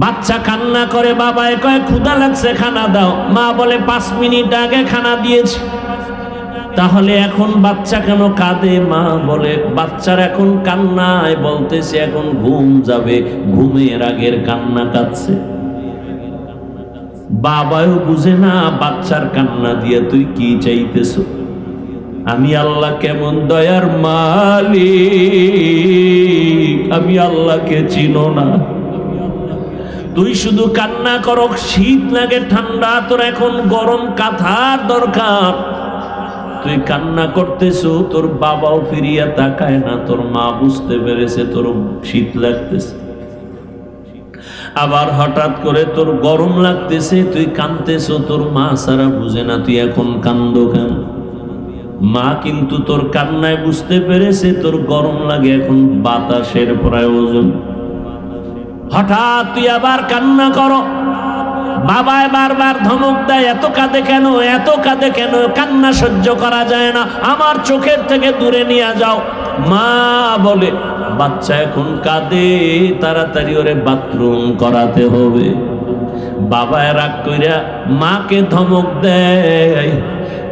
বাচ্চা কান্না করে, বাবায় কয় ক্ষুধা লাগছে খানা দাও, মা বলে 5 মিনিট আগে খানা দিয়েছি। তাহলে এখন বাচ্চা কেন কাঁদে? মা বলে বাচ্চার এখন কান্নায় বলতেছে এখন ঘুম যাবে, ঘুমের আগের কান্না কাঁদছে। বাবাও বুঝে না বাচ্চার কান্না দিয়ে তুই কি চাইতেছ। আমি আল্লাহ কেমন দয়ার মালিক, আমি আল্লাহকে চিনো না। তুই শুধু কান্না করো, শীত লাগে ঠান্ডা, তোর এখন গরম কাঁথার দরকার, তুই কান্না করতেছ। তোর বাবাও ফিরিয়া তাকায় না, তোর মা বুঝতে পেরেছে তোর শীত লাগতেছে। আবার হঠাৎ করে তোর গরম লাগতেছে, তুই কাঁদতেছ, তোর মা সারা বুঝে না তুই এখন কান্দো কেন। মা কিন্তু তোর কান্নায় বুঝতে পেরেছে তোর গরম লাগে, এখন বাতাসের প্রয়োজন। হঠাৎ তুই আবার কান্না করো, বাবায় বারবার ধমক দেয়, এত কাঁদে কেন, এত কাঁদে কেন, কান্না সহ্য করা যায় না, আমার চোখের থেকে দূরে নিয়ে যাও। মা বলে বাচ্চা এখন কাঁদে, তাড়াতাড়ি ওরে বাথরুম করাতে হবে। বাবায় রাগ কইরা মাকে ধমক দেয়,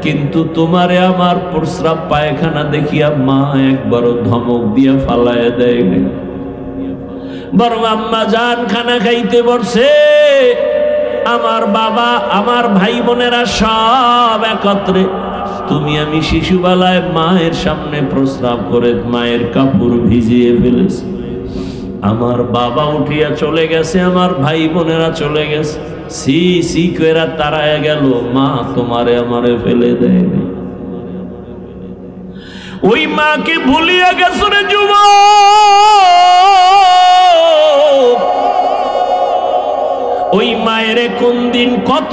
কিন্তু তোমারে আমার প্রস্রাব পায়খানা দেখিয়া মা একবারও ধমক দিয়া ফালায় দেয় না। বরং আম্মা জান খানা খাইতে বসে, আমার বাবা আমার ভাই বোনেরা সব একত্রে, তুমি আমি শিশুবেলায় মায়ের সামনে প্রস্রাব করে মায়ের কাপড় ভিজিয়ে ফেলেছি। আমার বাবা উঠিয়া চলে গেছে, আমার ভাই বোনেরা চলে গেছে, সি সি কইরা তাড়ায় গেল, মা তোমারে আমারে ফেলে দেয়নি। ওই মাকে ভুলিয়া গেছো রে যুবক। ওই মায়ের কোন দিন কত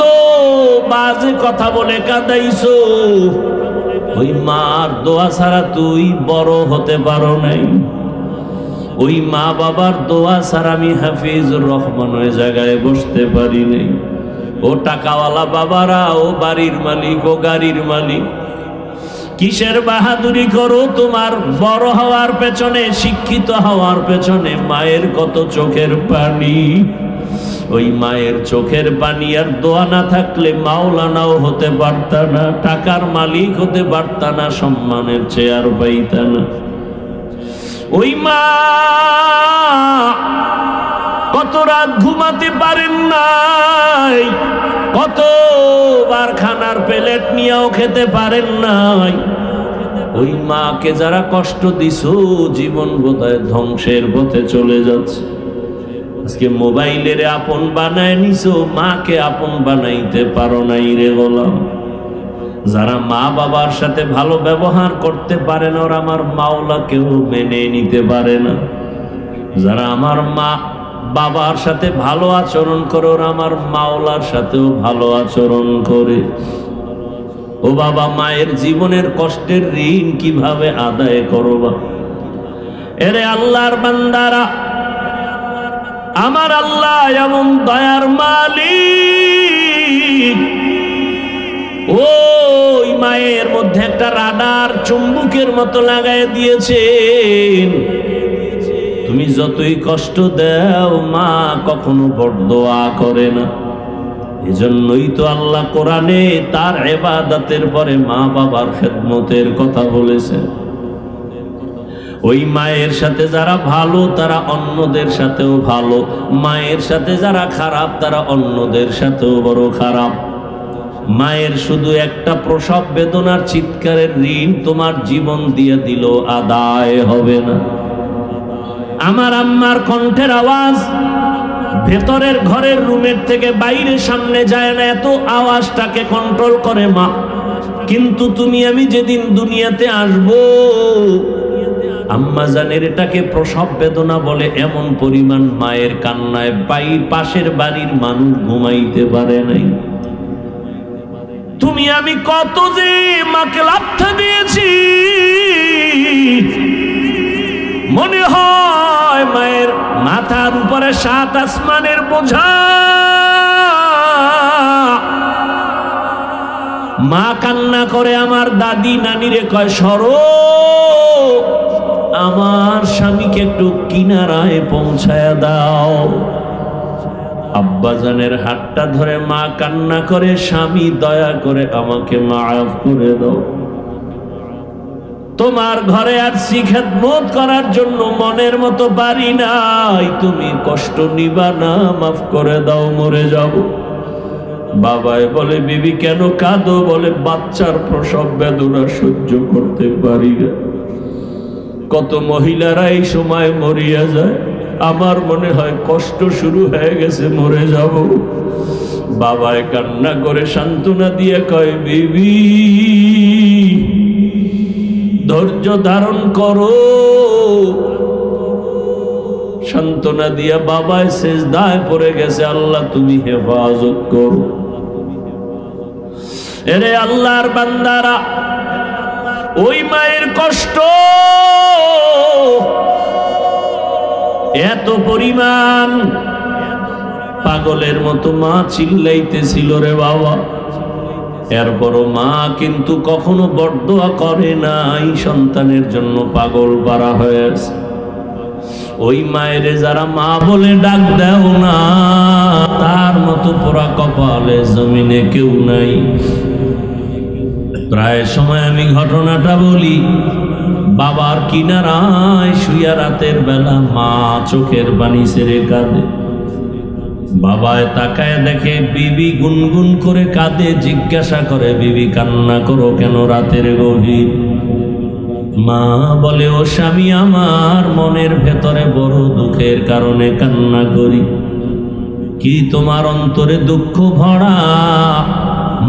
বাজে কথা বলে কাঁদাইছো। ওই মার দোয়া ছাড়া তুই বড় হতে পারো নাই। ওই মা বাবার দোয়া ছাড়া আমি হাফিজুর রহমান ওই জায়গায় বসতে পারি নাই। ও টাকাওয়ালা বাবারা, ও বাড়ির মালিক, ও গাড়ির মালিক, কিসের বাহাদুরি করো? তোমার বড় হওয়ার পেছনে, শিক্ষিত হওয়ার পেছনে মায়ের কত চোখের পানি। ওই মায়ের চোখের পানি আর দোয়া না থাকলে মাওলানাও হতে পারতা না, টাকার মালিক হতে পারতা না, সম্মানের চেয়ার পাইতা না। ওই মা কত রাত ঘুমাতে পারেন নাই, কতবার খানার প্লেট নিয়েও খেতে পারেন নাই। ওই মাকে যারা কষ্ট দিছো, জীবন বোধহয় ধ্বংসের পথে চলে যাচ্ছে। আজকে মোবাইলের আপন বানায় নিছো, মাকে আপন বানাইতে পারো নাই রে গোলাম। যারা মা বাবার সাথে ভালো ব্যবহার করতে পারে না, ওরা আমার মাওলাকেও মেনে নিতে পারে না। যারা আমার মা বাবার সাথে ভালো আচরণ করে, ওরা আমার মাওলার সাথেও ভালো আচরণ করে। ও বাবা, মায়ের জীবনের কষ্টের ঋণ কিভাবে আদায় করবা? এরে আল্লাহর বান্দারা, আমার আল্লাহ এমন দয়ার মালিক। ওই মায়ের মধ্যে একটা রাডার চুম্বকের মতো লাগাই দিয়েছেন। তুমি যতই কষ্ট দাও, মা কখনো বরদোয়া করে না। এজন্যই তো আল্লাহ কোরআনে তার ইবাদতের পরে মা বাবার খেদমতের কথা বলেছেন। ওই মায়ের সাথে যারা ভালো, তারা অন্যদের সাথেও ভালো। মায়ের সাথে যারা খারাপ, তারা অন্যদের সাথেও বড় খারাপ। মায়ের শুধু একটা প্রসব বেদনার চিৎকারের ঋণ তোমার জীবন দিয়ে দিল আদায় হবে না। আমার আম্মার কণ্ঠের আওয়াজ ভেতরের ঘরের রুমের থেকে বাইরে সামনে যায় না, এত আওয়াজটাকে কন্ট্রোল করে মা। কিন্তু তুমি আমি যেদিন দুনিয়াতে আসবো, আম্মা জানের এটাকে প্রসব বেদনা বলে। এমন পরিমাণ মায়ের কান্নায় পাশের বাড়ির মানুষ ঘুমাইতে পারে নাই। তুমি আমি কত যে মাকে লাথা দিয়েছি, মনে হয় মায়ের মাথার উপরে 7 আসমানের বোঝা। মা কান্না করে আমার দাদি নানিরে কয়, সরো, আমার স্বামীকে একটু কিনারায় পৌঁছায় দাও। আব্বাজানের হাতটা ধরে মা কান্না করে, স্বামী দয়া করে আমাকে মাফ করে দাও, তোমার ঘরে আসছি খেদমত করার জন্য, মনের মতো পারি নাই, তুমি কষ্ট নিবা না, মাফ করে দাও, মরে যাব। বাবায় বলে বিবি কেন কাঁদো? বলে বাচ্চার প্রসব বেদনা সহ্য করতে পারি না। কত মহিলারা এই সময় মরিয়া যায়, আমার মনে হয় কষ্ট শুরু হয়ে গেছে, মরে যাব। বাবায় কান্না করে সান্ত্বনা দিয়ে কয় বিবি ধৈর্য ধারণ করো। সান্ত্বনা দিয়া বাবায় সেজদায় পড়ে গেছে, আল্লাহ তুমি হেফাজত করো। এরে আল্লাহর বান্দারা, ওই মায়ের কষ্ট এত পরিমাণ, পাগলের মতো মা চিল্লাইতেছিল রে বাবা। এরপরও মা কিন্তু কখনো বরদোয়া করে নাই, সন্তানের জন্য পাগল পারা হয়েছে। ওই মায়ের যারা মা বলে ডাক দেও না, তার মতো পোড়া কপালে জমিনে কেউ নাই। প্রায় সময় আমি ঘটনাটা বলি, বাবার কিনারায় শুইয়া রাতের বেলা মা চোখের পানি ছেড়ে কাঁদে। বাবায় তাকায় দেখে বিবি গুনগুন করে কাঁদে, জিজ্ঞাসা করে বিবি কান্না করো কেন রাতের গভীর? মা বলে ও স্বামী, আমার মনের ভেতরে বড় দুঃখের কারণে কান্না করি। কি তোমার অন্তরে দুঃখ ভরা?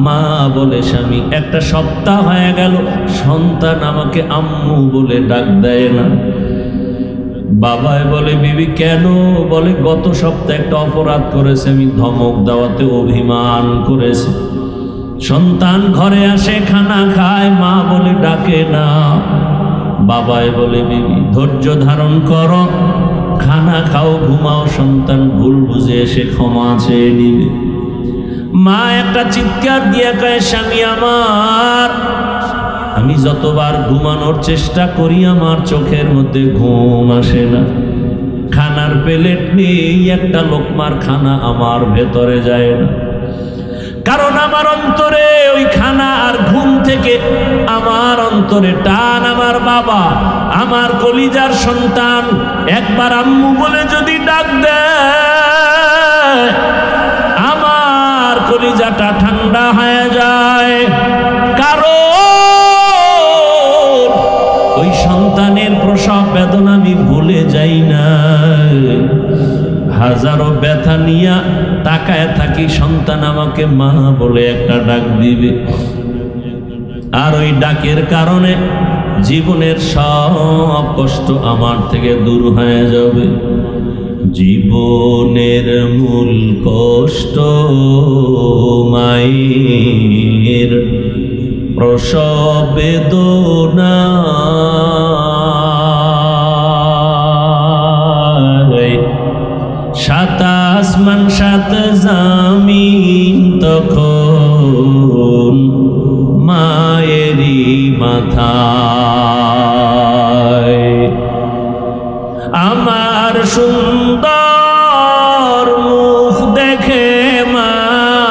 মা বলে স্বামী, একটা সপ্তাহ হয়ে গেল সন্তান আমাকে আম্মু বলে ডাক দেয় না। বাবায় বলে বিবি কেন? বলে গত সপ্তাহে একটা অপরাধ করেছে, আমি ধমক দেওয়াতে অভিমান করেছি। সন্তান ঘরে আসে খানা খায়, মা বলে ডাকে না। বাবায় বলে বিবি ধৈর্য ধারণ করো, খানা খাও, ঘুমাও, সন্তান ভুল বুঝে এসে ক্ষমা চেয়ে নিবে। মা একটা চিৎকার দিয়ে কয় স্বামী আমার, আমি যতবার ঘুমানোর চেষ্টা করি আমার চোখের মধ্যে ঘুম আসে না। খানার প্লেট নেই, একটা লোকমার খানা আমার ভেতরে যায় না, কারণ আমার অন্তরে ওই খানা আর ঘুম থেকে আমার অন্তরে টান আমার বাবা, আমার কলিজার সন্তান একবার আম্মু বলে যদি ডাক দেয়, আমার কলিজাটা ঠান্ডা হয়ে যায়। কারণ ওই সন্তানের প্রসব বেদনা আমি ভুলে যাই না। হাজারো ব্যথা নিয়া তাকায় থাকি, সন্তান আমাকে মা বলে একটা ডাক দিবে, আর ওই ডাকের কারণে জীবনের সব কষ্ট আমার থেকে দূর হয়ে যাবে। জীবনের মূল কষ্ট মায়ের প্রসব বেদনা, সাত আসমান সাত জামিন তখন মায়েরই মাথায়। আমার সুন্দর মুখ দেখে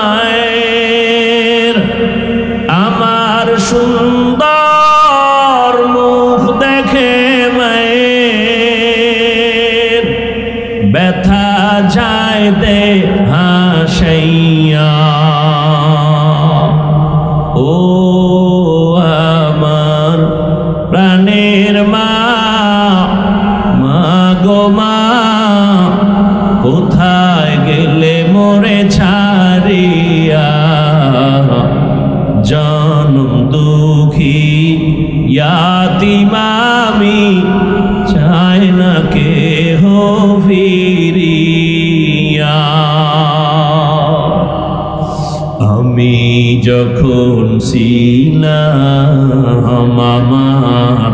মায়ের, আমার সুন্দর মুখ দেখে মায়ের, ব্যথা যায় দে হাসাইয়া। ও আমার প্রাণের মা, মা গো মা, কোথায় গেলে মোরে ছাড়িয়া? জনম দুঃখী ইয়াতীম আমি, চাই না কেহ ফিরিয়া। আমি যখন ছিলাম আমার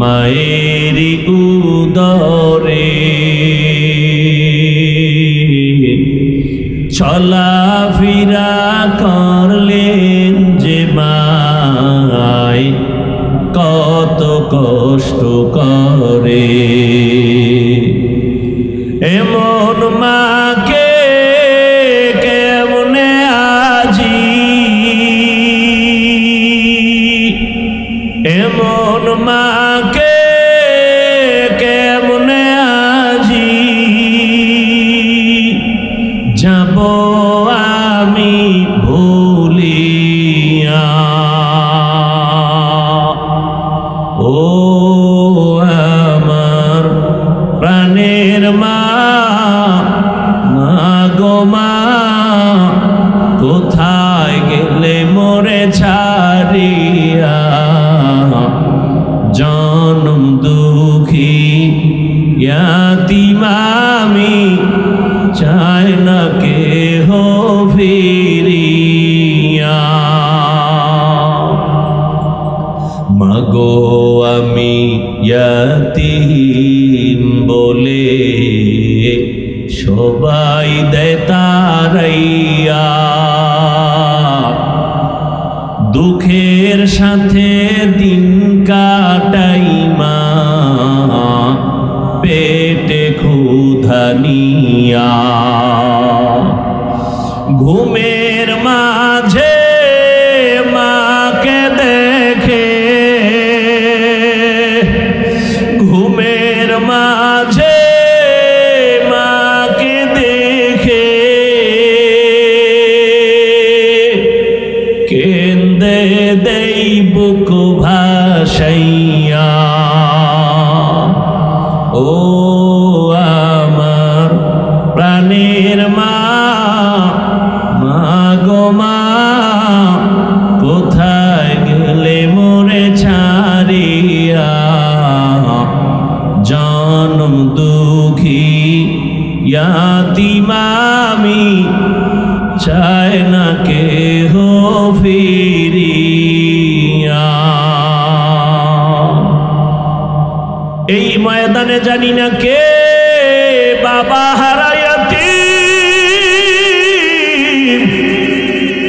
মায়েরই উদরে, চলাফেরা করলেন যে মায়, কত কষ্ট করে। এমন মাকে যাব আমি ভুলিয়া। ও আমার প্রাণের মা, মা গো মা, কোথায় গেলে মোরে ছাড়িয়া? জনম দুঃখী ইয়াতীম আমি, চাই না কেহ ফিরিয়া। মাগো আমি ইয়াতীম বলে সবাই দেয় তাড়াইয়া। দুঃখের সাথে দিন কাটাই মা, পেটে ক্ষুধা নিয়া। ঘুমের মাঝে মাকে দেখে, ঘুমের মাঝে মাকে দেখে, কেন্দে দেই বুক ভাসাইয়া। ও আমার প্রাণের মা, মা গো মা, কোথায় গেলে মোরে ছাড়িয়া? জনম দুঃখী ইয়াতীম আমি, চাই না কেহ ফিরিয়া। এই ময়দানে জানি না কে বাবা হারায়াতীম,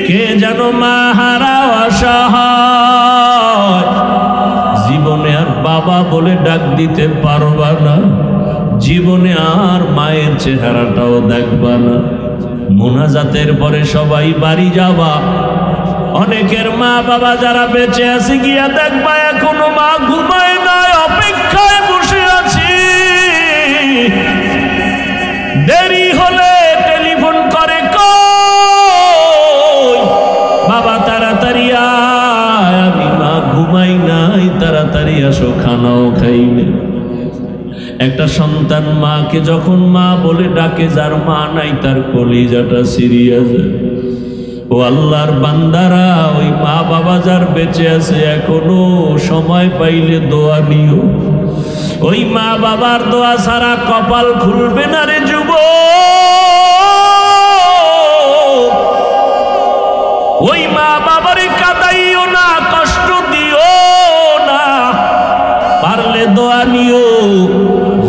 কে যেন মা হারা অসহায়। জীবনে আর বাবা বলে ডাক দিতে পারবা না, জীবনে আর মায়ের চেহারাটাও দেখবা না। মুনাজাতের পরে সবাই বাড়ি যাবা। অনেকের মা বাবা যারা বেঁচে আছে গিয়া দেখবা এখনো মা ঘুমায় নাই, অপেক্ষায় বসে আছি। দেরি হলে টেলিফোন করে, কই বাবা তাড়াতাড়ি আয়, আমি মা ঘুমাই নাই, তাড়াতাড়ি আসো, খানাও খাইবে। একটা সন্তান মাকে যখন মা বলে ডাকে, যার মা নাই তার কলিজাটা সিরিয়া যায়। ও আল্লাহর বান্দারা, ওই মা বাবা যার বেঁচে আছে এখনো সময় পাইলে দোয়া নিও। ওই মা বাবার দোয়া ছাড়া কপাল খুলবে না রে যুবক। ওই মা বাবারে কাঁদাইও না, কষ্ট দিও না, পারলে দোয়া নিও।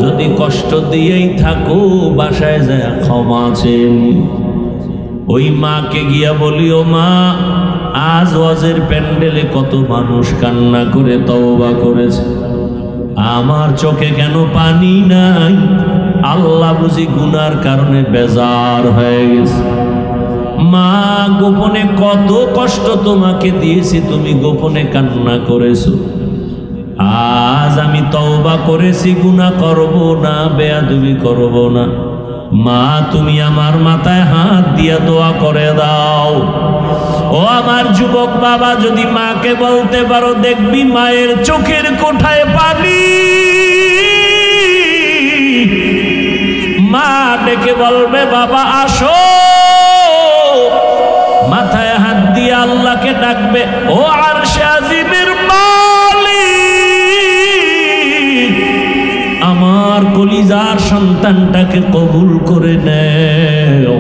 যদি কষ্ট দিয়েই থাকো, বাসায় যায় ক্ষমা চেয়ে নিও। ওই মাকে গিয়া বলিও, মা আজ ওয়াজের প্যান্ডেলে কত মানুষ কান্না করে তওবা করেছে, আমার চোখে কেন পানি নাই? আল্লাহ বুঝি গুনার কারণে বেজার হয়ে গেছে। মা গোপনে কত কষ্ট তোমাকে দিয়েছি, তুমি গোপনে কান্না করেছো। আজ আমি তওবা করেছি, গুনাহ করব না, বেয়াদবি করব না। মা তুমি আমার মাথায় হাত দিয়া দোয়া করে দাও। ও আমার যুবক বাবা, যদি মাকে বলতে পারো, দেখবি মায়ের চোখের কোঠায় পানি। মা ডেকে বলবে, বাবা আসো। মাথায় হাত দিয়ে আল্লাহকে ডাকবে, ও আরশে আজিমের মালিক, আমার কলিজার সন্তানটাকে কবুল করে নেও।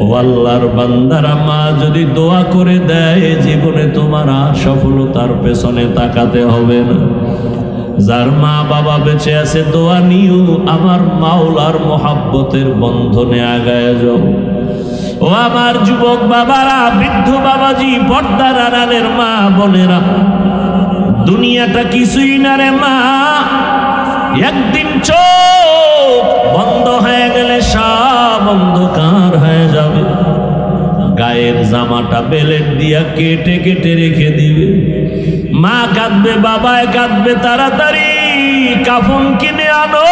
ও আল্লাহর বান্দারা, মা যদি দোয়া করে দেয়, জীবনে তোমার আর সফলতার পেছনে তাকাতে হবে না। যার মা বাবা বেঁচে আছে, দোয়া নিও, আমার মাওলার মোহাব্বতের বন্ধনে আগায় যাও। ও আমার যুবক বাবারা, বৃদ্ধ বাবাজি, পর্দার আড়ালের মা বোনেরা, দুনিয়াটা কিছুই না রে মা। একদিন চোখ বন্ধ হয়ে গেলে সব অন্ধকার হয়ে যাবে। গায়ের জামাটা বেলেট দিয়া কেটে কেটে রেখে দিবে। মা কাঁদবে, বাবায় কাঁদবে, তাড়াতাড়ি কাফন কিনে আনো।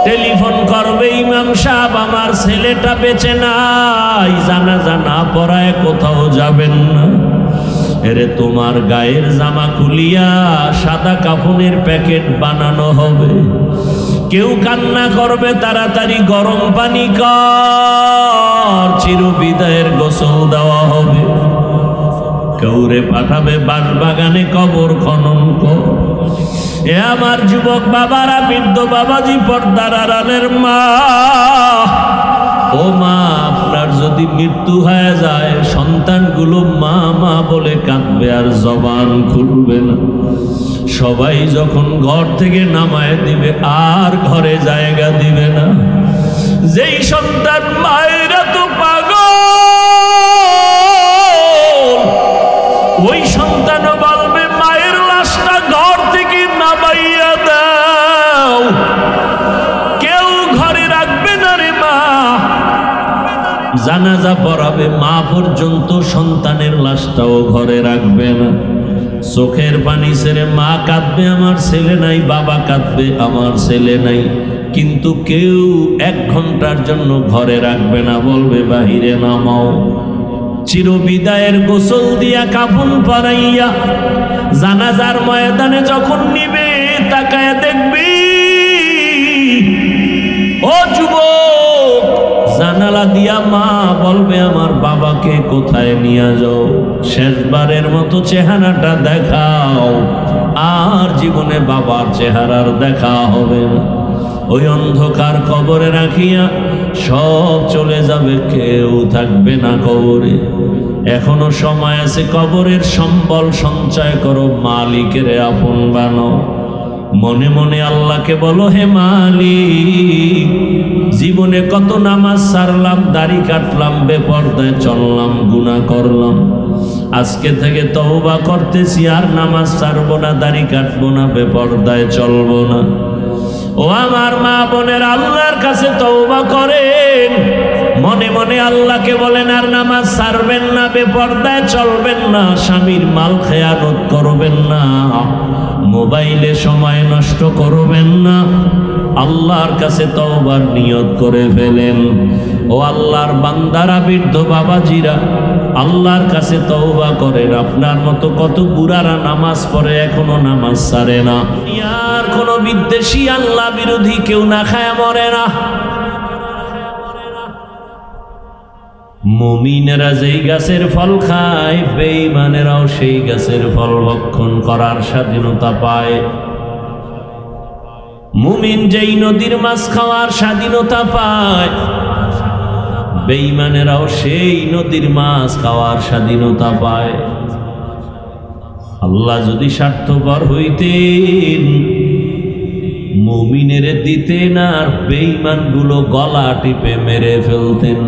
টেলিফোন করবে, ইমাম সাহেব আমার ছেলেটা বেঁচে নাই, জানাজা না পড়ায় কোথাও যাবেন না। এরে তোমার গায়ের জামা খুলিয়া সাদা কাফনের প্যাকেট বানানো হবে, কেউ কান্না করবে তাড়াতাড়ি গরম পানি কর, চিরবিদায়ের গোসল দেওয়া হবে। কেউরে পাঠাবে বাগানে কবর খনন কর। এ আমার যুবক বাবারা, বৃদ্ধ বাবাজি, পর্দার আড়ালের মা, ও মা, আপনার যদি মৃত্যু হয়ে যায় সন্তানগুলো মা মা বলে কাঁদবে আর জবান খুলবে না। সবাই যখন ঘর থেকে নামায় দিবে আর ঘরে জায়গা দিবে না। যেই সন্তান মায়ের তো পাগল, ওই সন্তানও বলবে মায়ের লাশটা ঘর থেকে নামাইয়া দাও, কেউ ঘরে রাখবে না রে মা। জানাজা পড়াবে মা পর্যন্ত, সন্তানের লাশটাও ঘরে রাখবে না। চোখের পানি ছেড়ে মা কাঁদবে, আমার ছেলে নাই, বাবা কাঁদবে, আমার ছেলে নাই, কিন্তু কেউ 1 ঘন্টার জন্য ঘরে রাখবে না, বলবে বাহিরে নামাও। চিরবিদায়ের গোসল দিয়া কাফন পরাইয়া জানাজার ময়দানে যখন নিবে, তাকায় দেখবি ও যুবক, জানালা দিয়া মা বলবে আমার বাবাকে কোথায় নিয়ে যাও, শেষবারের মতো চেহারাটা দেখাও, আর জীবনে বাবার চেহারার দেখা হবে না। ওই অন্ধকার কবরে রাখিয়া সব চলে যাবে, কেউ থাকবে না কবরে। এখনো সময় আছে, কবরের সম্বল সঞ্চয় করো, মালিকের আপন বানাও। মনে মনে আল্লাহকে বলো, হে মালিক, জীবনে কত নামাজ ছাড়লাম, দাড়ি কাটলাম, বেপরদায় চললাম, গুনাহ করলাম, আজকে থেকে তওবা করতেছি, আর নামাজ ছাড়বো না, দাড়ি কাটবো না, বেপরদায় চলবো না। ও আমার মা বোনের, আল্লাহর কাছে তওবা করেন, মনে মনে আল্লাহকে বলেন আর নামাজ ছাড়বেন না, বেপরদায় চলবেন না, স্বামীর মাল খেয়ানত করবেন না, মোবাইলে সময় নষ্ট করবেন না। আল্লাহর কাছে তওবার নিয়ত করে ফেলেন। ও আল্লাহর বান্দারা, বৃদ্ধ বাবাজিরা, আল্লাহর কাছে তওবা করেন। আপনার মতো কত বুড়ারা নামাজ পড়ে এখনো নামাজ ছাড়ে না। আর কোন বিদ্বেষী আল্লাহ বিরোধী কেউ না খায় মরে না। মুমিনেরা যেই গাছের ফল খায়, বেঈমানেরাও সেই গাছের ফল ভক্ষণ করার স্বাধীনতা পায়। মুমিন যেই নদীর মাছ খাওয়ার স্বাধীনতা পায়, বেঈমানেরাও সেই নদীর মাছ খাওয়ার স্বাধীনতা পায়। আল্লাহ যদি স্বার্থপর হইতেন, মুমিনের দিতেন আর বেঈমানগুলো গলা টিপে মেরে ফেলতেন।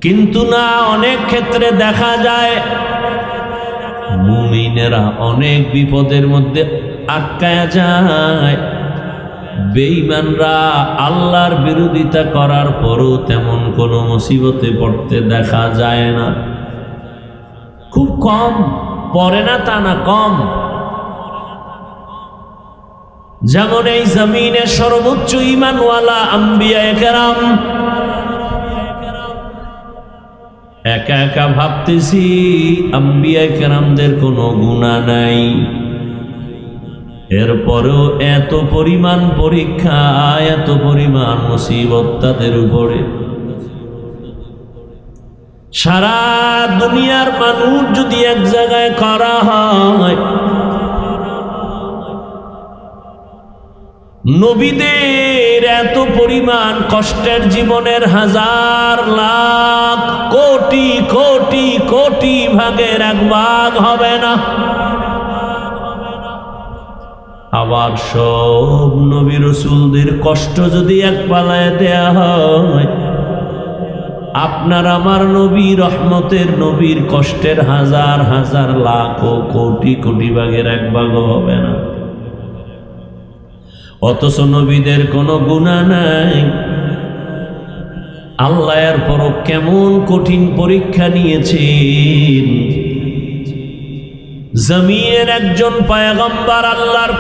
কিন্তু না, অনেক ক্ষেত্রে দেখা যায় মুমিনেরা অনেক বিপদের মধ্যে আটকায়া যায়, বেঈমানরা আল্লাহর বিরোধিতা করার পরও তেমন কোনো মুসিবতে পড়তে দেখা যায় না। খুব কম পড়ে না, তা না, কম। যেমন এই জমিনের সর্বোচ্চ ঈমানওয়ালা আম্বিয়ায়ে কেরাম, একা একা ভাবতেছি আম্বিয়ায়ে কেরামদের কোনো গুনাহ নাই, এরপরেও এত পরিমাণ পরীক্ষা, এত পরিমাণ মুসিবত তাদের উপরে। সারা দুনিয়ার মানুষ যদি এক জায়গায় করা হয়, নবীদের এত পরিমাণ কষ্টের জীবনের 1000 লাখ কোটি কোটি কোটি ভাগের 1 ভাগ হবে না। আবার সব নবী রাসূলদের কষ্ট যদি এক পালায় দেয়া হয়, আপনার আমার নবী রহমতের নবীর কষ্টের 1000 হাজার লাখ ও কোটি কোটি ভাগের 1 ভাগও হবে না। অথচ নবীদের কোনো গুনাহ নাই, আল্লাহ এর পরও কেমন কঠিন পরীক্ষা নিয়েছেন। জমিনের একজন পয়গম্বর, আল্লাহর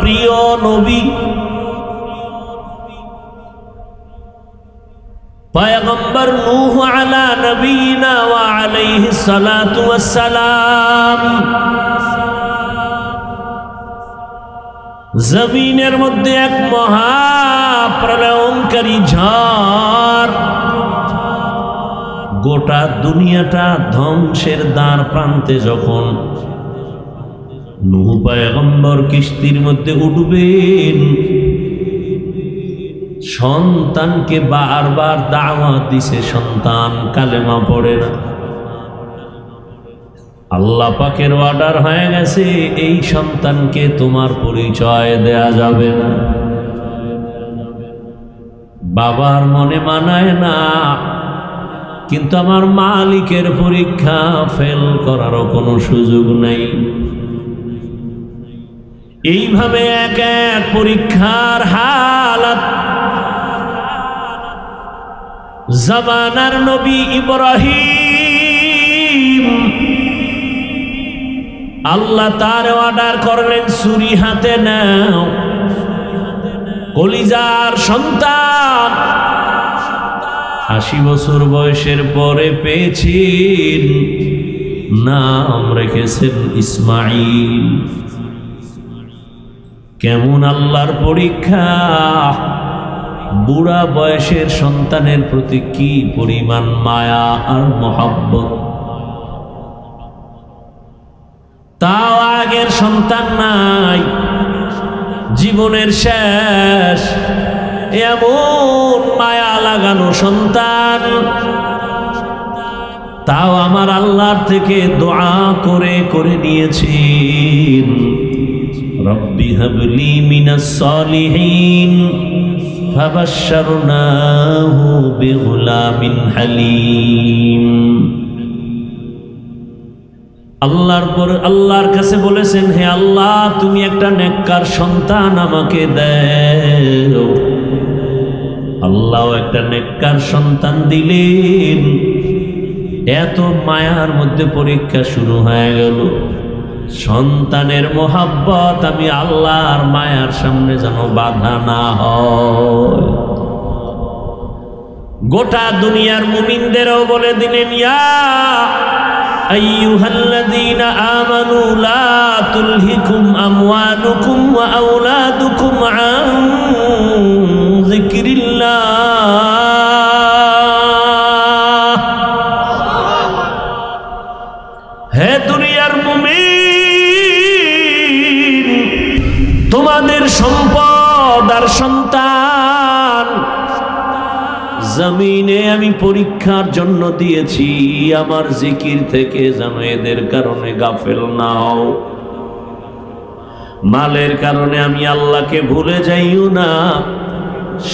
প্রিয় নবী, পয়গম্বর নূহ আলা নবীনা ওয়া আলাইহিস সালাতু ওয়াস সালাম জমিনের মধ্যে এক মহা প্রলয়ঙ্কারী ঝড় গোটা দুনিয়াটা ধ্বংসের দ্বার প্রান্তে যখন নূহ পয়গম্বর কিস্তির মধ্যে উঠবেন, সন্তানকে বারবার দাওয়াত দিছে, সন্তান কালেমা পড়ে না। আল্লাহ পাকের অর্ডার হয়ে গেছে, এই সন্তানকে তোমার পরিচয় দেয়া যাবে না। বাবার মনে মানায় না, কিন্তু আমার মালিকের পরীক্ষা ফেল করারও কোনো সুযোগ নেই। এইভাবে এক এক পরীক্ষার হালাত জামানার নবী ইব্রাহিম, আল্লাহ তার অর্ডার করলেন ছুরি হাতে নাও, কলিজার সন্তান ৮০ বছর বয়সের পরে পেয়েছেন, নাম রেখেছেন ইসমাইল। কেমন আল্লাহর পরীক্ষা! বুড়া বয়সের সন্তানের প্রতি কি পরিমাণ মায়া আর মহব্বত! তাও আগের সন্তান নাই, জীবনের শেষ, এমন মায়া লাগানো সন্তান। তাও আমার আল্লাহর থেকে দোয়া করে করে নিয়েছেন, রব্বি হাবলি মিনাস সালিহিন, ফাবাশশারনাহু বিগুলামিন হালিম। আল্লাহর কাছে বলেছেন, হে আল্লাহ, তুমি একটা নেককার সন্তান আমাকে দাও। আল্লাহ একটা নেককার সন্তান দিলেন। এত মায়ার মধ্যে পরীক্ষা শুরু হয়ে গেল। সন্তানের মোহাব্বত আমি আল্লাহর মায়ার সামনে যেন বাধা না হয়। গোটা দুনিয়ার মুমিনদেরও বলে দিলেন, ইয়া আইয়ুহাল্লাযীনা আমানু লা তুলহিকুম আমওয়ালুকুম ওয়া আওলাদুকুম আন যিকরিল্লাহ। হে দুনিয়ার মুমিন, তোমাদের সম্পদ আর সন্তান জমিনে আমি পরীক্ষার জন্য দিয়েছি, আমার জিকির থেকে যেন এদের কারণে গাফেল না হও। মালের কারণে আমি আল্লাহকে ভুলে যাইও না,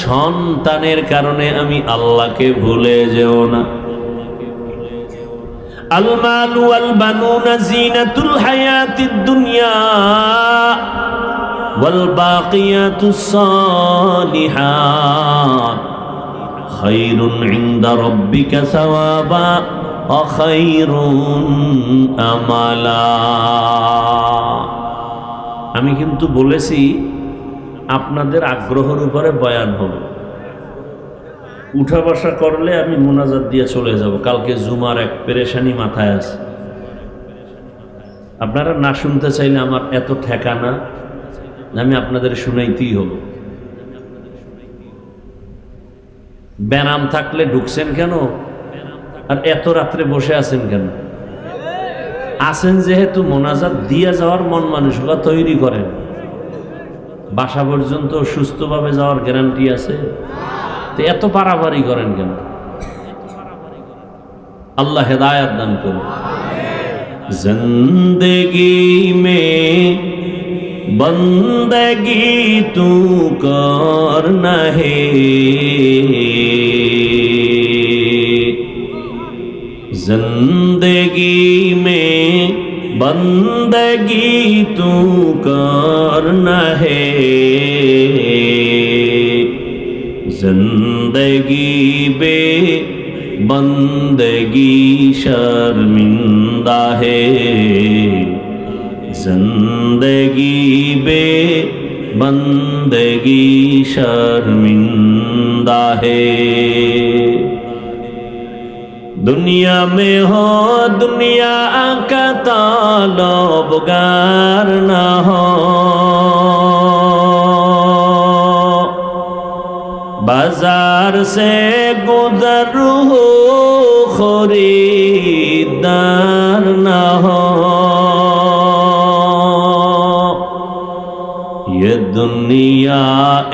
সন্তানের কারণে আমি আল্লাহকে ভুলে যেও না। আল মালু ওয়াল বানুনা জিনাতুল হায়াতিদ দুনিয়া ওয়াল বাকিয়াতুস সালিহাত খায়রুন ইনদা রাব্বিকা সাওয়াবা ওয়া খায়রুন আমালা। আমি কিন্তু বলেছি আপনাদের আগ্রহের উপরে বয়ান হবে। উঠা বসা করলে আমি মোনাজাত দিয়ে চলে যাব। কালকে জুমার এক পেরেশানি মাথায় আছে। আপনারা না শুনতে চাইলে আমার এত ঠেকানা, আমি আপনাদের শুনাইতেই হব। ব্যারাম থাকলে ঢুকছেন কেন? আর এত রাত্রে বসে আছেন কেন? আছেন যেহেতু মোনাজাত দিয়ে যাওয়ার মন মানসিকতা তৈরি করেন। বাসা পর্যন্ত সুস্থভাবে যাওয়ার গ্যারান্টি আছে, তো এত পারাপারি করেন কেন? আল্লাহ হেদায়েত দান করুন। জিন্দেগি মে বন্দগি তু করনা হে, जिंदगी में बंदगी तू करना है, जिंदगी बे बंदगी शर्मिंदा है, जिंदगी बे बंदगी शर्मिंदा है। दुनिया में हो दुनिया का तलबगार ना हो, बाजार से गुजर हो खरीदार ना हो। ये दुनिया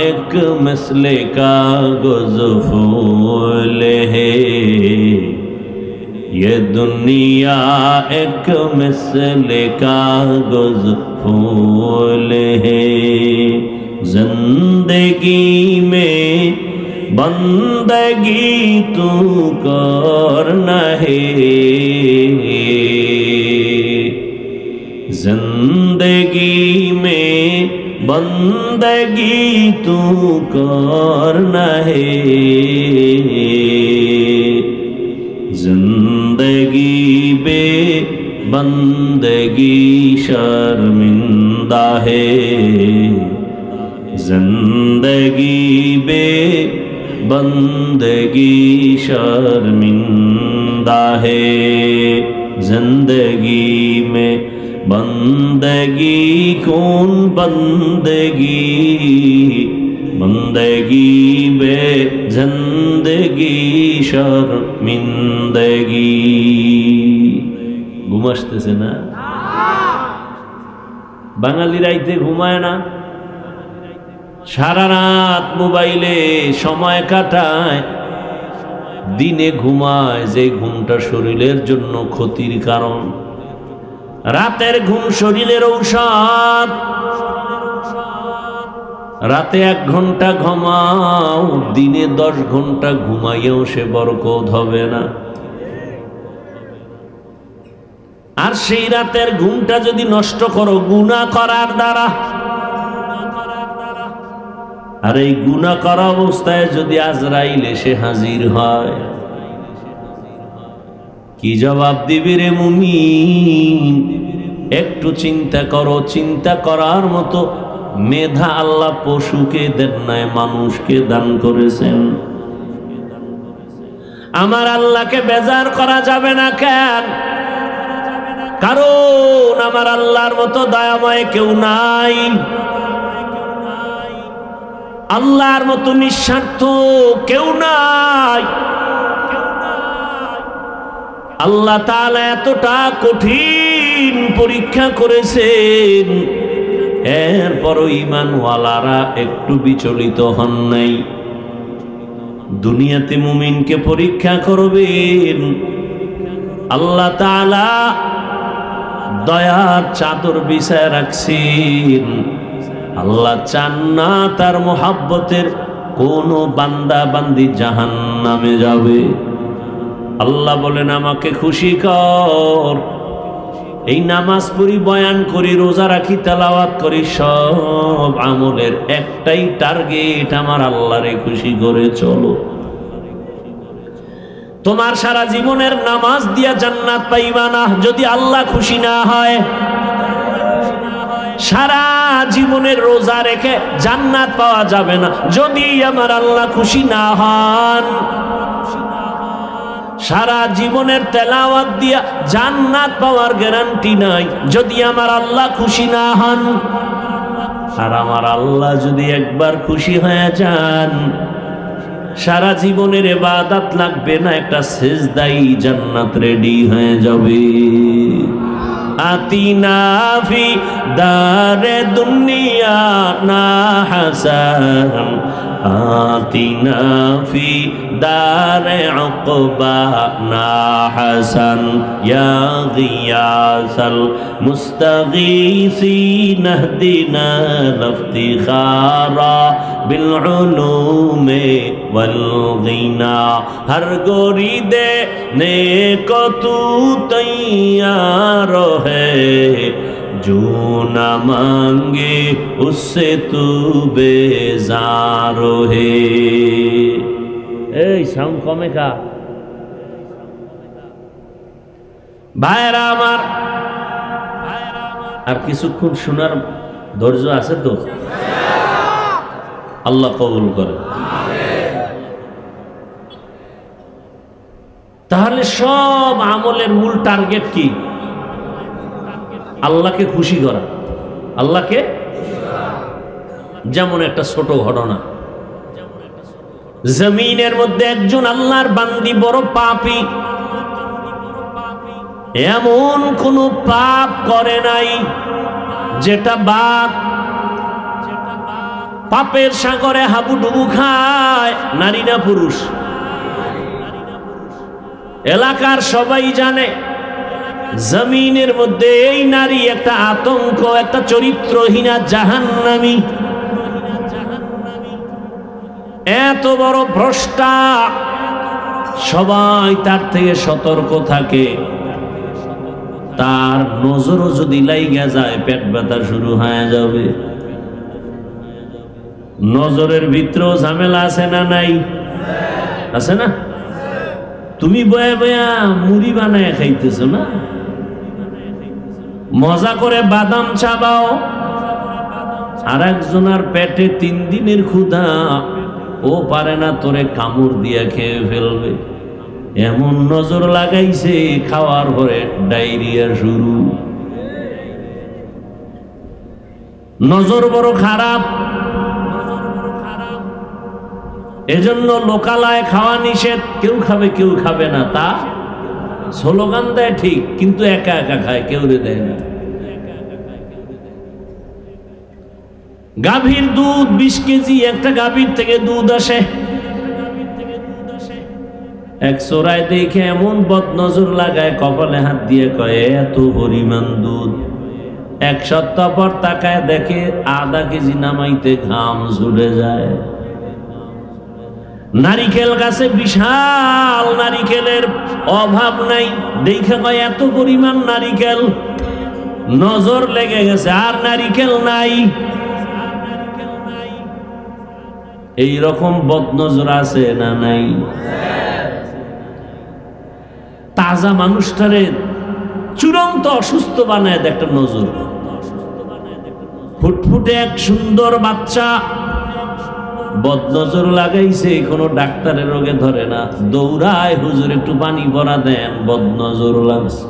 एक मसले का गुज़फूल है, ये दुनिया एक मसले का गुज़फूल है। जिंदगी में बंदगी तू करना है, जिंदगी में बंदगी तू करना है। जिंदगी बे बंदगी शर्मिंदा है, जिंदगी बे बंदगी शर्मिंदा है। जिंदगी में बंदगी कौन बंदगी, बंदगी बे जिंदगी शर्मिंदगी। ঘুম আসতেছে না? বাঙালি রাইতে ঘুমায় না, সারা রাত মোবাইলে সময় কাটায়, দিনে ঘুমায় যে ঘুমটা শরীরের জন্য ক্ষতির কারণ। রাতের ঘুম শরীরের ঔষধ। রাতে 1 ঘন্টা ঘুমাও, দিনে 10 ঘন্টা ঘুমাইয়েও সে বরকত হবে না। আর সেই রাতের ঘুমটা যদি নষ্ট করো গুনাহ করার দ্বারা, আর এই গুনাহ করা অবস্থায় যদি আজরাইল এসে হাজির হয়, কি জবাব দিবি রে মুমিন? একটু চিন্তা করো। চিন্তা করার মতো মেধা আল্লাহ পশুকে দেন নাই, মানুষকে দান করেছেন। আমার আল্লাহকে বেজার করা যাবে না কেন? কারণ আমার আল্লাহর মতো দয়াময় কেউ নাই, আল্লাহর মতো নিঃস্বার্থ কেউ নাই। আল্লাহ তাআলা এতটা কঠিন পরীক্ষা করেছেন, এরপরও ঈমানওয়ালারা একটু বিচলিত হন নাই। দুনিয়াতে মুমিনকে পরীক্ষা করবেন, আল্লাহ তাআলা দয়ার চাদর বিছায় রাখছেন। আল্লাহ চান না তার মোহাব্বতের কোন বান্দা বান্দি জাহান্নামে যাবে। আল্লাহ বলেন আমাকে খুশি কর। এই নামাজ পড়ি, বয়ান করি, রোজা রাখি, তেলাওয়াত করি, সব আমলের একটাই টার্গেট, আমার আল্লাহরে খুশি করে চলো। তোমার সারা জীবনের নামাজ দিয়া জান্নাত পাইবা না যদি আল্লাহ খুশি না হয়। সারা জীবনের রোজা রেখে জান্নাত পাওয়া যাবে না যদি আমার আল্লাহ খুশি না হন। সারা জীবনের তেলাওয়াত দিয়া জান্নাত পাওয়ার গ্যারান্টি নাই যদি আমার আল্লাহ খুশি না হন। আর আমার আল্লাহ যদি একবার খুশি হয়ে যান, সারা জীবনের ইবাদত লাগবে না, একটা সিজদাই জান্নাত রেডি হয়ে যাবে। আতিনা ফি দারে দুনিয়া না হাসান, আতিনা ফি দারে উকবা না হাসান, ইয়া গিয়াসাল মুস্তাগীসিন ইহদিনা ইফতিখারা বিল উলুমে ওয়াল গিনা। হর গোরি দে নে কো তু তৈয়ার है, जो न मांगे उससे तू बेजार है। এই সাউন্ড কমে কা ভাইরা আমার, আর কিছুক্ষণ শোনার ধৈর্য আছে তো? আল্লাহ কবুল করে। তাহলে সব আমলের মূল টার্গেট কি? আল্লাহকে খুশি করা, আল্লাহকে। যেমন একটা ছোট ঘটনা, জমিনের মধ্যে একজন আল্লাহর বান্দি বড় পাপী, এমন কোন পাপ করে নাই যেটা বাপ পাপের সাগরে হাবুডুবু খায়। নারী না পুরুষ? এলাকার সবাই জানে জমিনের মধ্যে এই নারী একটা আতঙ্ক, একটা চরিত্রহীনা জাহান্নামী, এত বড় ভ্রষ্টা। সবাই তার থেকে সতর্ক থাকে। তার নজরও যদি লাইগা যায় পেট ব্যথা শুরু হয়ে যাবে। নজরের ভিতরেও ঝামেলা আছে না নাই? আছে না? তুমি বয়া বয়া মুড়ি বানায় খাইতেছ না, মজা করে বাদাম চাবাও, আর একজনের পেটে 3 দিনের ক্ষুধা, ও পারে না তোরে কামড় দিয়া খেয়ে ফেলবে। এমন নজর লাগাইছে, খাওয়ার পরে ডায়রিয়া শুরু। নজর বড় খারাপ। এজন্য লোকালয়ে খাওয়া নিষেধ। কেউ খাবে কেউ খাবে না, তা স্লোগান দেয় ঠিক, কিন্তু একা একা খায়, কেউ দেয় না। গাভীর দুধ 20 কেজি, একটা গাভীর থেকে দুধ আসে। এক চোরাই দেখে এমন বদনজর লাগায়, কপালে হাত দিয়ে কয় এত পরিমাণ দুধ। 1 সপ্তাহ পর তাকায় দেখে আধা কেজি নামাইতে ঘাম ঝরে যায়। নারিকেল গাছে বিশাল নারিকেলের অভাব নাই, দেখে কয় এত পরিমাণ নারিকেল। নজর লেগে গেছে, আর নারিকেল নাই। এই রকম বদনজর আছে না নাই? তাজা মানুষটারে চূড়ান্ত অসুস্থ বানায় দেয় একটা নজর। ফুটফুটে এক সুন্দর বাচ্চা, বদনজর লাগাইছে, কোনো ডাক্তারের রোগে ধরে না, দৌড়ায় হুজুর একটু পানি ভরা দেন, বদনজর লাগছে।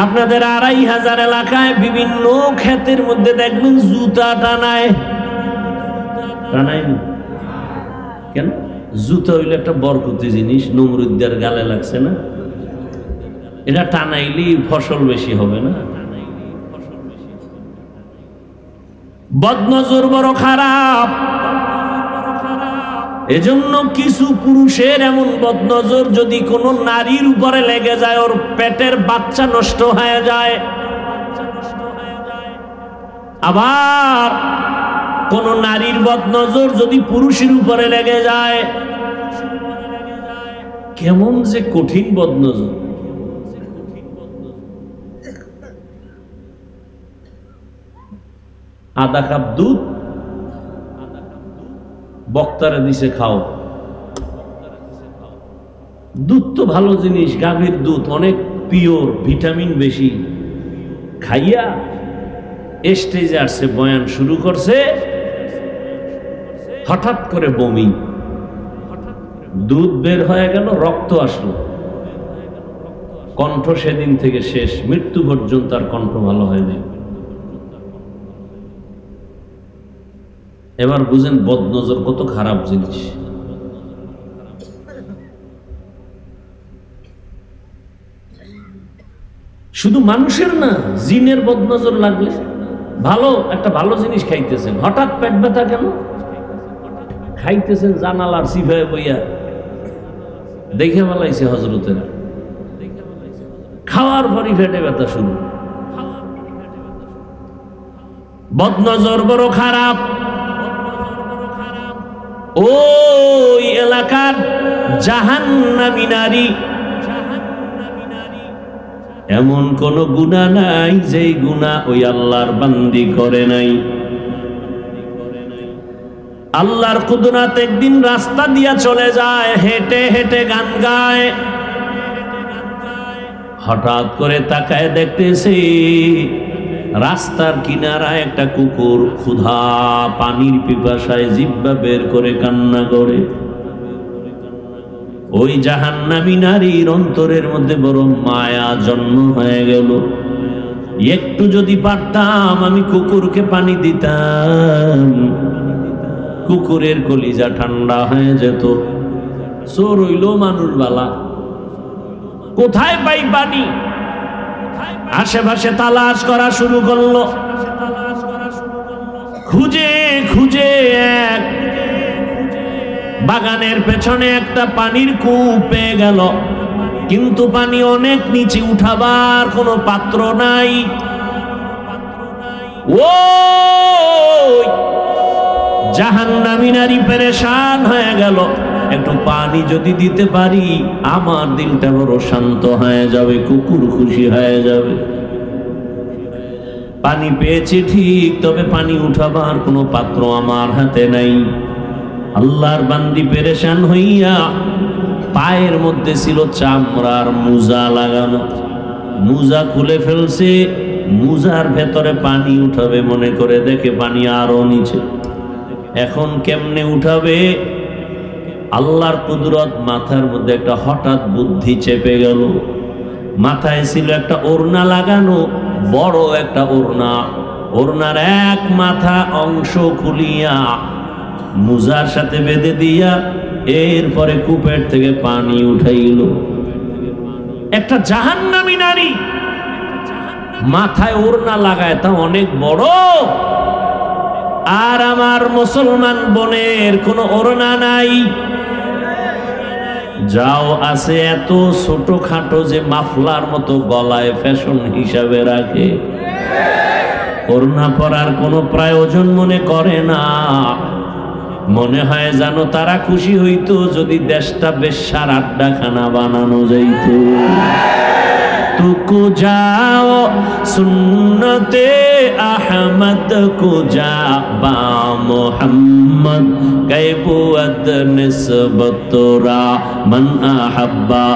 আপনাদের 2500 এলাকায় বিভিন্ন ক্ষেতের মধ্যে দেখবেন জুতা টানায়। টানায়নি কেন? জুতা হইলে একটা বরকতি জিনিস, নমরুদ্দার গালে লাগছে না, এটা টানাইলি ফসল বেশি হবে না? বদনজর বড় খারাপ। এজন্য কিছু পুরুষের এমন বদনজর, যদি কোনো নারীর উপরে লেগে যায়, ওর পেটের বাচ্চা নষ্ট হয়ে যায়। আবার কোন নারীর বদনজর যদি পুরুষের উপরে লেগে যায়, কেমন যে কঠিন বদনজর। আধা কাপ দুধ বক্তারে দিছে খাও। দুধ তো ভালো জিনিস, গাভীর দুধ অনেক পিওর, ভিটামিন বেশি। খাইয়া স্টেজে আসছে, বয়ান শুরু করছে, হঠাৎ করে বমি, দুধ বের হয়ে গেল, রক্ত আসলো, কণ্ঠ সেদিন থেকে শেষ, মৃত্যু পর্যন্ত আর কণ্ঠ ভালো হয়নি। এবার বুঝেন বদনজর কত খারাপ জিনিস। শুধু মানুষের না, জিনের বদনজর লাগলে। ভালো একটা ভালো জিনিস খাইতেছেন, হঠাৎ পেট ব্যথা কেন? খাইতেছেন জানালার সিফায় বইয়া, দেখে ফেলাইছে হজরতেরা, খাওয়ার পরই পেটে ব্যথা শুরু। বদনজর বড় খারাপ। ওই এলাকার জাহান্নামী নারী, এমন কোন গুনাহ নাই যেই গুনাহ ওই আল্লাহর বান্দি করে নাই। আল্লাহর কুদরত একদিন রাস্তা দিয়া চলে যায়, হেঁটে হেঁটে গান গায়। হঠাৎ করে তাকায় দেখতেছি রাস্তার কিনারায় একটা কুকুর ক্ষুধা পানির পিপাসায় জিহ্বা বের করে কান্না করে। ওই জাহান্নামী নারীর অন্তরের মধ্যে বড় মায়া জন্ম হয়ে গেল। একটু যদি পারতাম আমি কুকুরকে পানি দিতাম, কুকুরের কলিজা ঠান্ডা হয়ে যেত। চোর হইল মানুষ বালা, কোথায় পাই পানি? আশেপাশে তালাশ করা শুরু করলো, খুঁজে খুঁজে এক বাগানের পেছনে একটা পানির কূপ পেয়ে গেল, কিন্তু পানি অনেক নিচে, উঠাবার কোনো পাত্র নাই। ও জাহান্নামী নারী পেরেশান হয়ে গেল, একটু পানি যদি দিতে পারি আমার দিলটা বড় শান্ত হয়ে যাবে, কুকুর খুশি হয়ে যাবে। পানি পেয়েছি ঠিক, তবে পানি উঠাবার কোনো পাত্র আমার হাতে নাই। আল্লাহর বান্দি পেরেশান হইয়া পায়ের মধ্যে ছিল চামড়ার মোজা লাগানো, মোজা খুলে ফেলছে, মোজার ভেতরে পানি উঠাবে মনে করে, দেখে পানি আরো নিচে। এখন কেমনে উঠাবে? আল্লাহর কুদরত, মাথার মধ্যে একটা হঠাৎ বুদ্ধি চেপে গেল। মাথায় ছিল একটা ওড়না লাগানো, বড় একটা ওড়না, ওড়নার এক মাথা অংশ খুলিয়া মুজার সাথে বেঁধে দিয়া এরপরে কূপের থেকে পানি উঠাইল। একটা জাহান্নামী নারী মাথায় ওড়না লাগায়, তা অনেক বড়। আর আমার মুসলমান বোনের কোনো ওড়না নাই, যাও আছে এত ছোট খাটো যে মাফলার মতো গলায় ফ্যাশন হিসাবে রাখে, ওড়না পরার কোনো প্রয়োজন মনে করে না। মনে হয় জানো তারা খুশি হইতো যদি দেশটা বেশ্যার আড্ডাখানা বানানো যাইত। तुको जाओ सुन्नते अहमद को जा बा मोहम्मद कैबुअद निस्बतोरा मन अहब्बा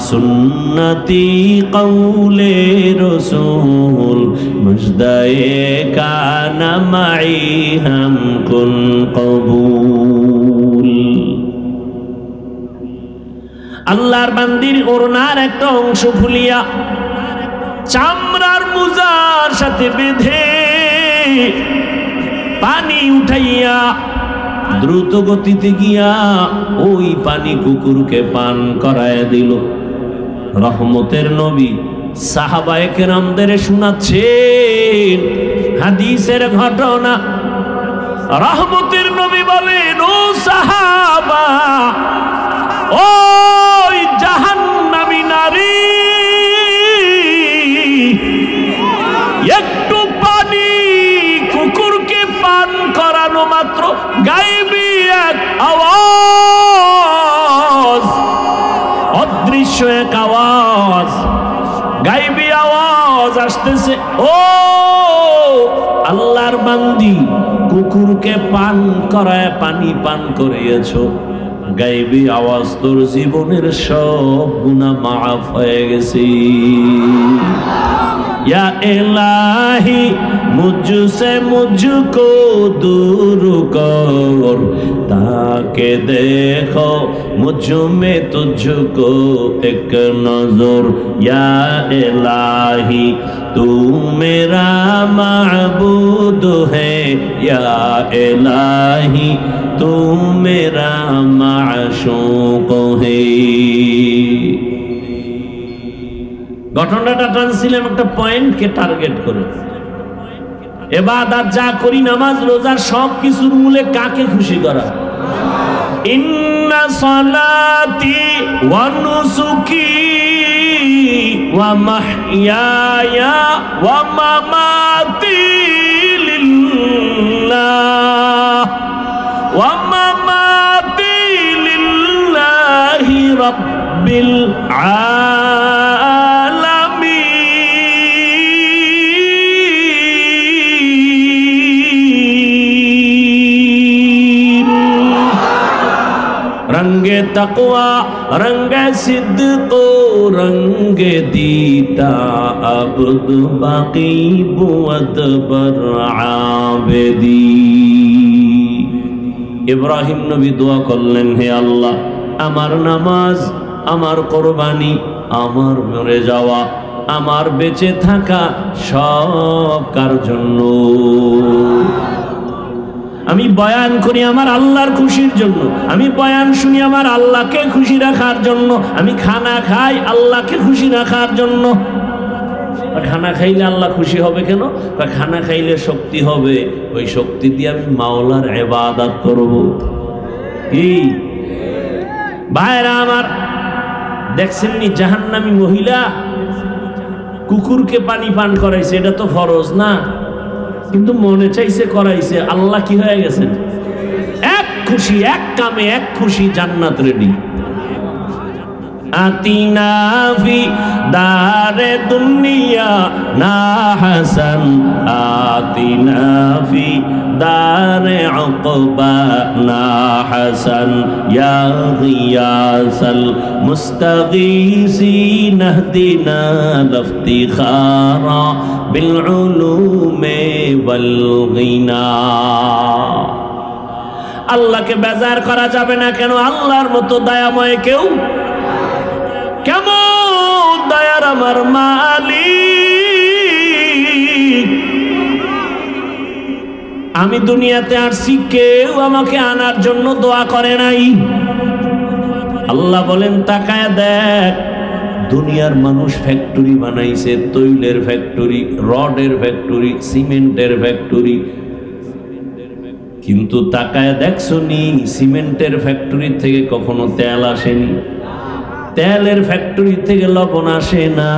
सुन्नती कौले रसूल मुजदाए काना माई हम कुन कबूल। আল্লাহর বান্দির ওড়নার একটা অংশ খুলিয়া চামড়ার মুজার সাথে বেঁধে পানি উঠাইয়া দ্রুত গতিতে গিয়া ওই পানি কুকুরকে পান করায় দিল। রহমতের নবী সাহাবায়ে কেরামদের শোনাচ্ছেন হাদিসের ঘটনা। রহমতের নবী বলেন, ও সাহাবা, ওই জাহান্নামী নারী একটু পানি কুকুরকে পান করানো মাত্র গায়েবী এক আওয়াজ, অদৃশ্য এক আওয়াজ, গায়েবী আওয়াজ আসতেছে, ও আল্লাহর বান্দি কুকুরকে পান করায় পানি পান করিয়েছো, গায়েবী আওয়াজ তোর জীবনের সব গুনাহ মাফ হয়ে গেছে। या इलाही मुझसे मुझको दूर कर ताकि देखो मुझ में तुझको एक नजर। या इलाही तू मेरा माबूद है, या इलाही तू मेरा माशूक है। ঘটনাটা টানছিলাম একটা পয়েন্টকে টার্গেট করে। ইবাদত যা করি, নামাজ রোজা, সব কিছুর মূলে কাকে খুশি করা? ইন্না সালাতি ওয়া নুসুকি ওয়া মাহইয়ায়া ওয়া মামাতি লিল্লাহ ওয়া মামাতি লিল্লাহি রাব্বিল रंगे तकवा रंगे सिद्को रंगे दीता अब्द बाकी बुअत बर आबदी। इब्राहिम नबी दुआ करलेन, हे अल्लाह আমার নামাজ, আমার কোরবানি, আমার মরে যাওয়া, আমার বেঁচে থাকা সব কার জন্য? আমি বয়ান করি আমার আল্লাহর খুশির জন্য, আমি বয়ান শুনি আমার আল্লাহকে খুশি রাখার জন্য, আমি খানা খাই আল্লাহকে খুশি রাখার জন্য। খানা খাইলে আল্লাহ খুশি হবে কেন? খানা খাইলে শক্তি হবে, ওই শক্তি দিয়ে আমি মাওলার ইবাদত করব। কি ভাইরা আমার, দেখছেন নি জাহান্নামী মহিলা কুকুরকে পানি পান করাইছে, এটা তো ফরজ না, কিন্তু মনে চাইছে করাইছে। আল্লাহ কি হয়ে গেছেন? এক খুশি, এক কামে এক খুশি, জান্নাত রেডি। আতিনা ফি দারে দুনিয়া না হাসান, আতিনা ফি দারে উকবা না হাসান, ইয়া গিয়াসাল মুস্তাগীসিন ইহদিনা লিফতিখারা বিল উলুমি ওয়াল গিনা। আল্লাহকে বেজার করা যাবে না কেন? আল্লাহর মতো দয়াময় কেউ? কেমন দয়ার আমার মালিক! আমি দুনিয়াতে আসছি, কেউ আমাকে আনার জন্য দোয়া করে নাই। আল্লাহ বলেন তাকায় দেখ, দুনিয়ার মানুষ ফ্যাক্টরি বানাইছে, তৈলের ফ্যাক্টরি, রডের ফ্যাক্টরি, সিমেন্টের ফ্যাক্টরি, কিন্তু তাকায় দেখছো নি সিমেন্টের ফ্যাক্টরি থেকে কখনো তেল আসেনি, তেলের ফ্যাক্টরি থেকে লবণ আসে না।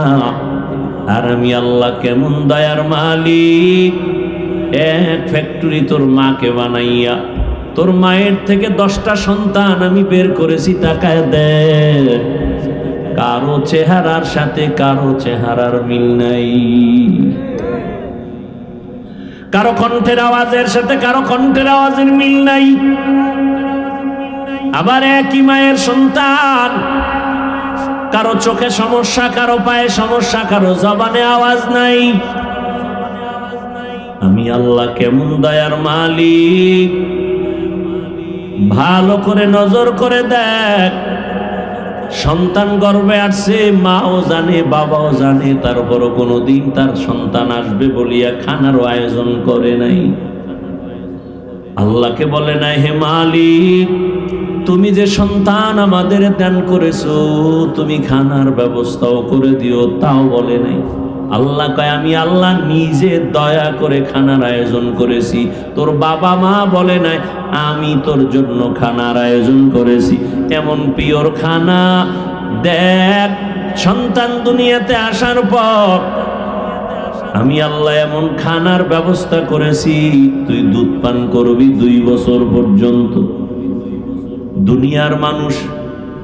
আর আমি আল্লাহ কেমন দয়ার মালিক! এক ফ্যাক্টরি তোর মাকে বানাইয়া, তোর মায়ের থেকে 10টা সন্তান আমি বের করেছি। তাকায় দেখ, কারো চেহারার সাথে কারো চেহারার মিল নাই, কারো কণ্ঠের আওয়াজের সাথে কারো কণ্ঠের আওয়াজের মিল নাই। আবার একই মায়ের সন্তান, কারো চোখে সমস্যা, কারো পায়ে সমস্যা, কারো জবানে আওয়াজ নাই। আমি আল্লাহ কেমন দয়ার মালিক! ভালো করে নজর করে দেখ, সন্তান গর্ভে আসছে, মাও জানে বাবাও জানে, তারপরও কোনোদিন তার সন্তান আসবে বলিয়া খানারও আয়োজন করে নাই। আল্লাহকে বলে নাই, হে মালিক তুমি যে সন্তান আমাদের দান করেছো, তুমি খানার ব্যবস্থাও করে দিও, তাও বলে নাই। আল্লাহ কয়, আমি আল্লাহ নিজে দয়া করে খানার আয়োজন করেছি। তোর বাবা মা বলে নাই, আমি তোর জন্য খানার আয়োজন করেছি। এমন পিওর খানা। দেখ, সন্তান দুনিয়াতে আসার পর আমি আল্লাহ এমন খানার ব্যবস্থা করেছি, তুই দুধ পান করবি 2 বছর পর্যন্ত। দুনিয়ার মানুষ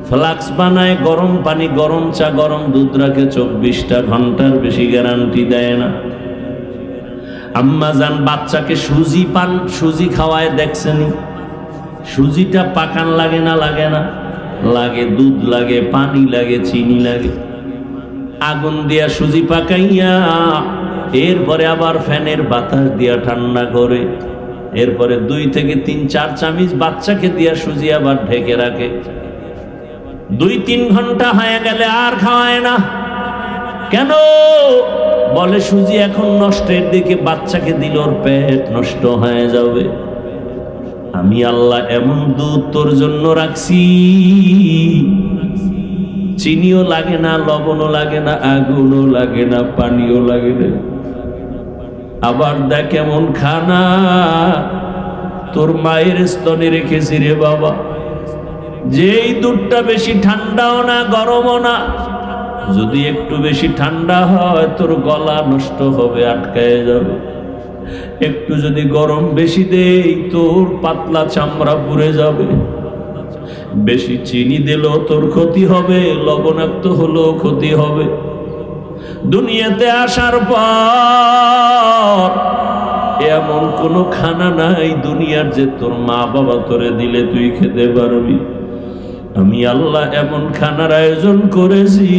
ফ্লাক্স বানায়, গরম পানি, গরম চা, গরম দুধ রাখে, 24টা ঘন্টার বেশি গ্যারান্টি দেয় না। আম্মা জান বাচ্চাকে সুজি খাওয়ায়, দেখছেন? সুজিটা পাকান লাগে না? লাগে না? লাগে। দুধ লাগে, পানি লাগে, চিনি লাগে। আগুন দিয়া সুজি পাকাইয়া এরপরে আবার ফ্যানের বাতাস দিয়া ঠান্ডা করে, এরপরে 2 থেকে 3-4 চামচ বাচ্চাকে দিয়া সুজি আবার ঢেকে রাখে। 2-3 ঘন্টা হয়ে গেলে আর খাওয়ায় না। কেন? বলে সুজি এখন নষ্টের দিকে, বাচ্চাকে দিল ওর পেট নষ্ট হয়ে যাবে। আমি আল্লাহ এমন দুধ তোর জন্য রাখছি, চিনিও লাগে না, লবণও লাগে না, আগুনও লাগে না, পানিও লাগে না। আবার দেখ এমন খানা তোর মায়ের স্তনে রেখেছি রে বাবা, যেই দুধটা বেশি ঠান্ডাও না গরমও না, যদি একটু বেশি ঠান্ডা হয় তোর গলা নষ্ট হবে, আটকায় যাবে। একটু যদি গরম বেশি দেই তোর পাতলা চামড়া পুড়ে যাবে। বেশি চিনি দিলেও তোর ক্ষতি হবে, লবণাক্ত হলেও ক্ষতি হবে। দুনিয়াতে আসার পর এমন কোনো খানা নাই দুনিয়ার যে তোর মা বাবা তোরে দিলে তুই খেতে পারবি। আমি আল্লাহ এমন খানার আয়োজন করেছি,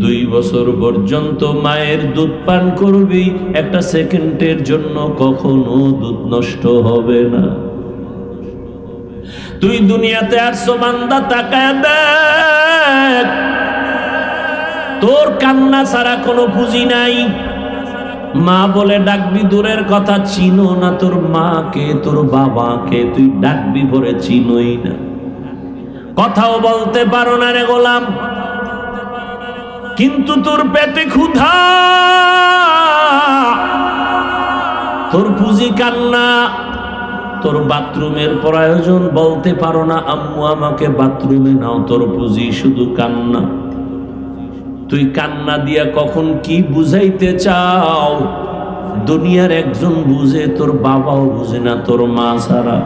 2 বছর পর্যন্ত মায়ের দুধ পান করবি, 1 সেকেন্ডের জন্য কখনো দুধ নষ্ট হবে না। তুই দুনিয়াতে আসছো বান্দা, তাকায় দেখ, তোর কান্না ছাড়া কোনো পুঁজি নাই। মা বলে ডাকবি দূরের কথা, চিনো না তোর মাকে, তোর বাবাকে তুই ডাকবি ভরে চিনোই না, কথাও বলতে পারো না রে গোলাম। কিন্তু তোর পেটে ক্ষুধা, তোর পুঁজি কান্না, তোর বাথরুমের প্রয়োজন, বলতে পারো না আম্মু আমাকে বাথরুমে নাও, তোর পুঁজি শুধু কান্না। তুই কান্না দিয়া কখন কি বুঝাইতে চাও, দুনিয়ার একজন বুঝে, তোর বাবাও বুঝে না তোর মা ছাড়া।